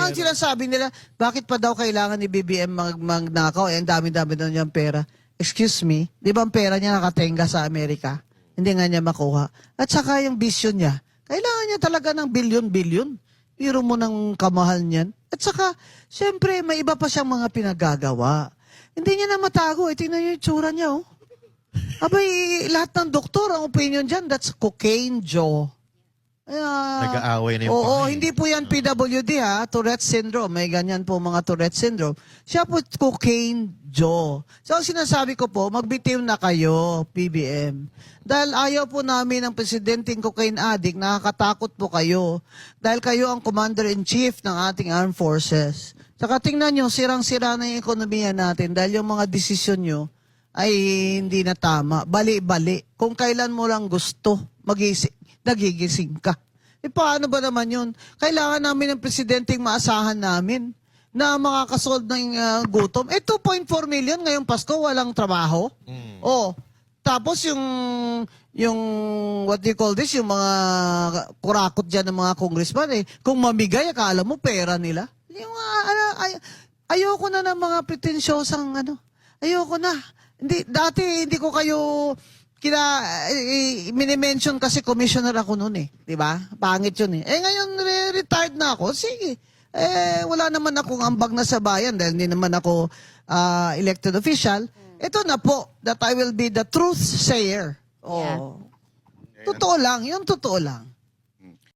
ang sinasabi nila, bakit pa daw kailangan ni BBM magnakaw? Eh, ang dami-dami na niyang pera. Excuse me, di ba ang pera niya nakatenga sa Amerika? Hindi nga niya makuha. At saka yung vision niya, kailangan niya talaga ng bilyon-bilyon. Biro mo ng kamahal niyan. At saka, syempre, may iba pa siyang mga pinagagawa. Hindi niya na matago. Tingnan niyo yung tsura niya, oh. Abay, lahat ng doktor, ang opinion dyan, that's cocaine Joe. Nag-aaway na yung Oo, pangay. hindi po yan PWD ha, Tourette syndrome. May ganyan po mga Tourette syndrome. Siya po cocaine Joe. So, ang sinasabi ko po, magbitiw na kayo, PBM. Dahil ayaw po namin ng presidenteng cocaine addict, nakakatakot po kayo. Dahil kayo ang commander-in-chief ng ating armed forces. Saka tingnan nyo, sirang-sira na yung ekonomiya natin dahil yung mga desisyon nyo ay hindi na tama. Bali-bali. Kung kailan mo lang gusto, nagigising ka. E paano ba naman yun? Kailangan namin ng presidenteng maasahan namin na makakasolve ng gutom. Eh, 2.4 million ngayong Pasko, walang trabaho. Oh, tapos yung what do you call this, yung mga kurakot dyan ng mga congressman, kung mamigay, akala mo pera nila. Yung, ayoko na ng mga pretensyosang ayoko na. Dati hindi ko kayo minimension kasi commissioner ako noon di ba? Pangit yun ngayon retired na ako. Sige. Wala naman akong ambag na sa bayan dahil hindi naman ako elected official. Ito na po that I will be the truth sayer. Oh. Yeah. Totoo lang, yung totoo lang.